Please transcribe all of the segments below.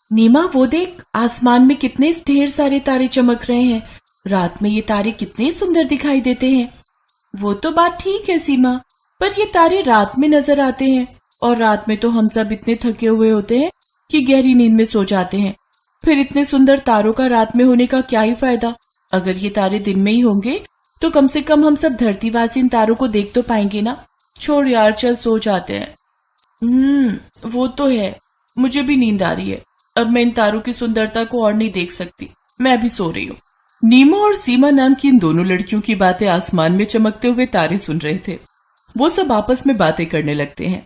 नीमा वो देख, आसमान में कितने ढेर सारे तारे चमक रहे हैं। रात में ये तारे कितने सुंदर दिखाई देते हैं। वो तो बात ठीक है सीमा, पर ये तारे रात में नजर आते हैं और रात में तो हम सब इतने थके हुए होते हैं कि गहरी नींद में सो जाते हैं। फिर इतने सुंदर तारों का रात में होने का क्या ही फायदा। अगर ये तारे दिन में ही होंगे तो कम से कम हम सब धरतीवासी इन तारों को देख तो पाएंगे ना। छोड़ यार, चल सो जाते हैं। वो तो है, मुझे भी नींद आ रही है। अब मैं इन तारों की सुंदरता को और नहीं देख सकती, मैं अभी सो रही हूँ। नीमा और सीमा नाम की इन दोनों लड़कियों की बातें आसमान में चमकते हुए तारे सुन रहे थे। वो सब आपस में बातें करने लगते हैं।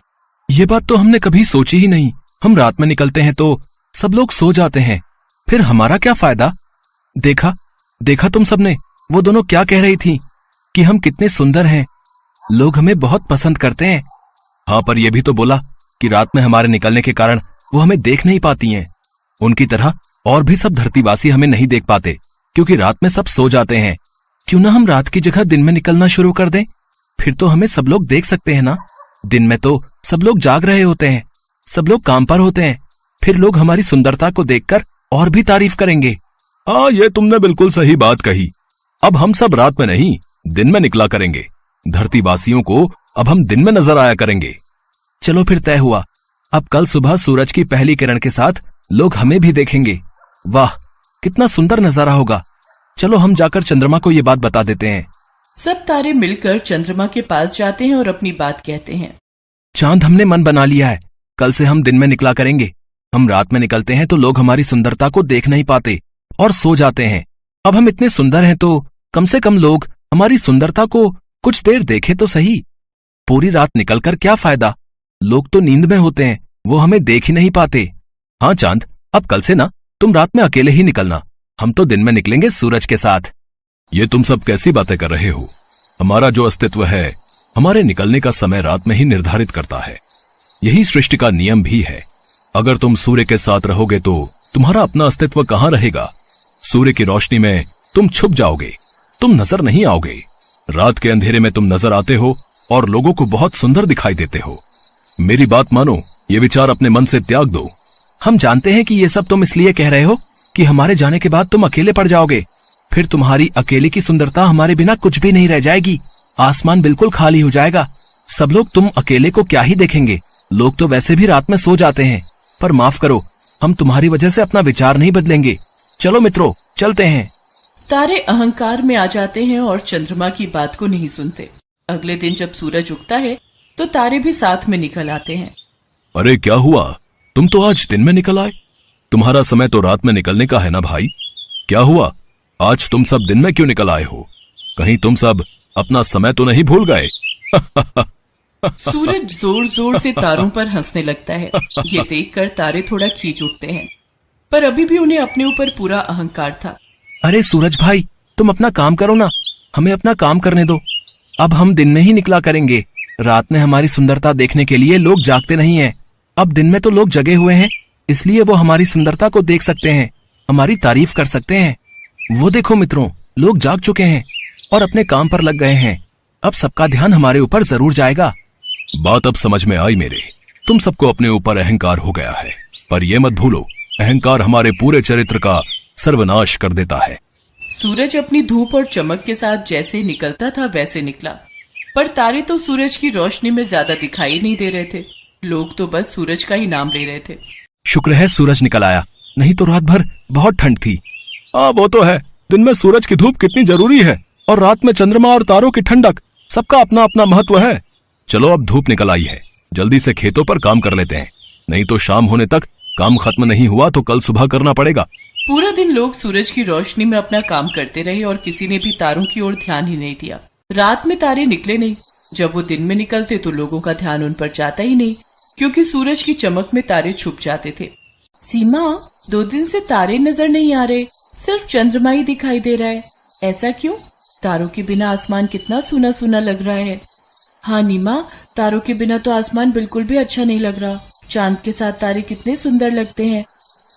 ये बात तो हमने कभी सोची ही नहीं। हम रात में निकलते हैं तो सब लोग सो जाते हैं, फिर हमारा क्या फायदा। देखा तुम सबने, वो दोनों क्या कह रही थी कि हम कितने सुंदर हैं, लोग हमें बहुत पसंद करते हैं। हाँ, पर यह भी तो बोला कि रात में हमारे निकलने के कारण वो हमें देख नहीं पाती हैं। उनकी तरह और भी सब धरतीवासी हमें नहीं देख पाते क्योंकि रात में सब सो जाते हैं। क्यों ना हम रात की जगह दिन में निकलना शुरू कर दें, फिर तो हमें सब लोग देख सकते हैं ना। दिन में तो सब लोग जाग रहे होते हैं, सब लोग काम पर होते हैं, फिर लोग हमारी सुंदरता को देखकर और भी तारीफ करेंगे। हाँ, ये तुमने बिल्कुल सही बात कही। अब हम सब रात में नहीं, दिन में निकला करेंगे। धरतीवासियों को अब हम दिन में नजर आया करेंगे। चलो फिर तय हुआ, अब कल सुबह सूरज की पहली किरण के साथ लोग हमें भी देखेंगे। वाह, कितना सुंदर नजारा होगा। चलो हम जाकर चंद्रमा को ये बात बता देते हैं। सब तारे मिलकर चंद्रमा के पास जाते हैं और अपनी बात कहते हैं। चांद, हमने मन बना लिया है, कल से हम दिन में निकला करेंगे। हम रात में निकलते हैं तो लोग हमारी सुंदरता को देख नहीं पाते और सो जाते हैं। अब हम इतने सुंदर हैं तो कम से कम लोग हमारी सुंदरता को कुछ देर देखें तो सही। पूरी रात निकलकर क्या फायदा, लोग तो नींद में होते हैं, वो हमें देख ही नहीं पाते। हाँ चांद, अब कल से ना तुम रात में अकेले ही निकलना, हम तो दिन में निकलेंगे सूरज के साथ। ये तुम सब कैसी बातें कर रहे हो। हमारा जो अस्तित्व है, हमारे निकलने का समय रात में ही निर्धारित करता है। यही सृष्टि का नियम भी है। अगर तुम सूर्य के साथ रहोगे तो तुम्हारा अपना अस्तित्व कहाँ रहेगा। सूर्य की रोशनी में तुम छुप जाओगे, तुम नजर नहीं आओगे। रात के अंधेरे में तुम नजर आते हो और लोगों को बहुत सुंदर दिखाई देते हो। मेरी बात मानो, ये विचार अपने मन से त्याग दो। हम जानते हैं कि ये सब तुम इसलिए कह रहे हो कि हमारे जाने के बाद तुम अकेले पड़ जाओगे, फिर तुम्हारी अकेले की सुंदरता हमारे बिना कुछ भी नहीं रह जाएगी। आसमान बिल्कुल खाली हो जाएगा, सब लोग तुम अकेले को क्या ही देखेंगे। लोग तो वैसे भी रात में सो जाते हैं। पर माफ करो, हम तुम्हारी वजह से अपना विचार नहीं बदलेंगे। चलो मित्रों, चलते हैं। तारे अहंकार में आ जाते हैं और चंद्रमा की बात को नहीं सुनते। अगले दिन जब सूरज उगता है तो तारे भी साथ में निकल आते हैं। अरे क्या हुआ, तुम तो आज दिन में निकल आए। तुम्हारा समय तो रात में निकलने का है ना भाई। क्या हुआ, आज तुम सब दिन में क्यों निकल आए हो। कहीं तुम सब अपना समय तो नहीं भूल गए। सूरज जोर जोर से तारों पर हंसने लगता है। ये देखकर तारे थोड़ा खींच उठते हैं, पर अभी भी उन्हें अपने ऊपर पूरा अहंकार था। अरे सूरज भाई, तुम अपना काम करो ना, हमें अपना काम करने दो। अब हम दिन में ही निकला करेंगे। रात में हमारी सुंदरता देखने के लिए लोग जागते नहीं हैं। अब दिन में तो लोग जगे हुए हैं, इसलिए वो हमारी सुंदरता को देख सकते हैं, हमारी तारीफ कर सकते हैं। वो देखो मित्रों, लोग जाग चुके हैं और अपने काम पर लग गए हैं। अब सबका ध्यान हमारे ऊपर जरूर जाएगा। बात अब समझ में आई मेरे। तुम सबको अपने ऊपर अहंकार हो गया है, पर यह मत भूलो, अहंकार हमारे पूरे चरित्र का सर्वनाश कर देता है। सूरज अपनी धूप और चमक के साथ जैसे निकलता था वैसे निकला, पर तारे तो सूरज की रोशनी में ज्यादा दिखाई नहीं दे रहे थे। लोग तो बस सूरज का ही नाम ले रहे थे। शुक्र है सूरज निकल आया, नहीं तो रात भर बहुत ठंड थी। हाँ वो तो है, दिन में सूरज की धूप कितनी जरूरी है और रात में चंद्रमा और तारों की ठंडक। सबका अपना अपना महत्व है। चलो अब धूप निकल आई है, जल्दी से खेतों पर काम कर लेते हैं, नहीं तो शाम होने तक काम खत्म नहीं हुआ तो कल सुबह करना पड़ेगा। पूरा दिन लोग सूरज की रोशनी में अपना काम करते रहे और किसी ने भी तारों की ओर ध्यान ही नहीं दिया। रात में तारे निकले नहीं। जब वो दिन में निकलते तो लोगों का ध्यान उन पर जाता ही नहीं, क्योंकि सूरज की चमक में तारे छुप जाते थे। सीमा, 2 दिन से तारे नजर नहीं आ रहे, सिर्फ चंद्रमा ही दिखाई दे रहा है। ऐसा क्यों? तारों के बिना आसमान कितना सूना सूना लग रहा है। हाँ नीमा, तारों के बिना तो आसमान बिल्कुल भी अच्छा नहीं लग रहा। चांद के साथ तारे कितने सुंदर लगते हैं।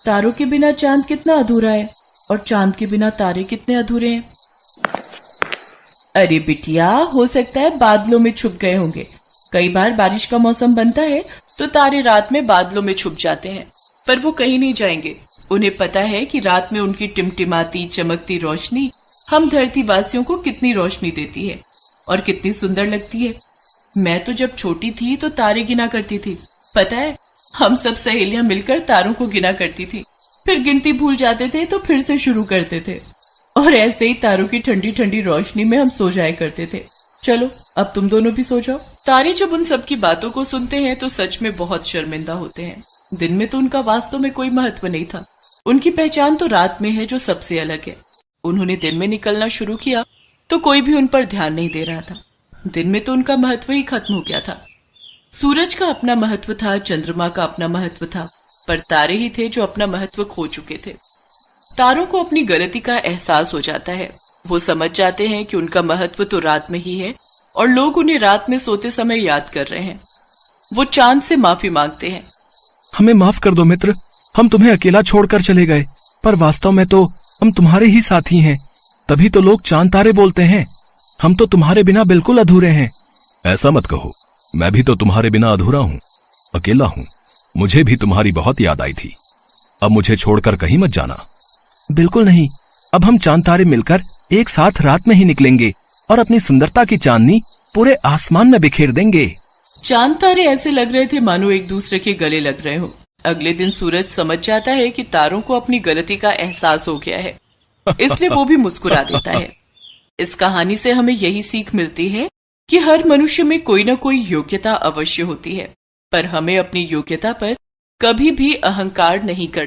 तारों के बिना चांद कितना अधूरा है और चांद के बिना तारे कितने अधूरे हैं। अरे बिटिया, हो सकता है बादलों में छुप गए होंगे। कई बार बारिश का मौसम बनता है तो तारे रात में बादलों में छुप जाते हैं। पर वो कहीं नहीं जाएंगे। उन्हें पता है कि रात में उनकी टिमटिमाती चमकती रोशनी हम धरती वासियों को कितनी रोशनी देती है और कितनी सुंदर लगती है। मैं तो जब छोटी थी तो तारे गिना करती थी। पता है, हम सब सहेलियां मिलकर तारों को गिना करती थी, फिर गिनती भूल जाते थे तो फिर से शुरू करते थे, और ऐसे ही तारों की ठंडी ठंडी रोशनी में हम सो जाया करते थे। चलो अब तुम दोनों भी सो जाओ। तारे जब उन सब की बातों को सुनते हैं तो सच में बहुत शर्मिंदा होते हैं। दिन में तो उनका वास्तव में कोई महत्व नहीं था। उनकी पहचान तो रात में है जो सबसे अलग है। उन्होंने दिन में निकलना शुरू किया तो कोई भी उन पर ध्यान नहीं दे रहा था। दिन में तो उनका महत्व ही खत्म हो गया था। सूरज का अपना महत्व था, चंद्रमा का अपना महत्व था, पर तारे ही थे जो अपना महत्व खो चुके थे। तारों को अपनी गलती का एहसास हो जाता है। वो समझ जाते हैं कि उनका महत्व तो रात में ही है और लोग उन्हें रात में सोते समय याद कर रहे हैं। वो चांद से माफी मांगते हैं। हमें माफ कर दो मित्र, हम तुम्हें अकेला छोड़कर चले गए, पर वास्तव में तो हम तुम्हारे ही साथी हैं। तभी तो लोग चांद तारे बोलते हैं। हम तो तुम्हारे बिना बिल्कुल अधूरे हैं। ऐसा मत कहो, मैं भी तो तुम्हारे बिना अधूरा हूँ, अकेला हूँ। मुझे भी तुम्हारी बहुत याद आई थी। अब मुझे छोड़कर कहीं मत जाना। बिल्कुल नहीं, अब हम चांद तारे मिलकर एक साथ रात में ही निकलेंगे और अपनी सुंदरता की चांदनी पूरे आसमान में बिखेर देंगे। चांद तारे ऐसे लग रहे थे मानो एक दूसरे के गले लग रहे हो। अगले दिन सूरज समझ जाता है कि तारों को अपनी गलती का एहसास हो गया है, इसलिए वो भी मुस्कुरा देता है। इस कहानी से हमें यही सीख मिलती है कि हर मनुष्य में कोई न कोई योग्यता अवश्य होती है, पर हमें अपनी योग्यता पर कभी भी अहंकार नहीं करना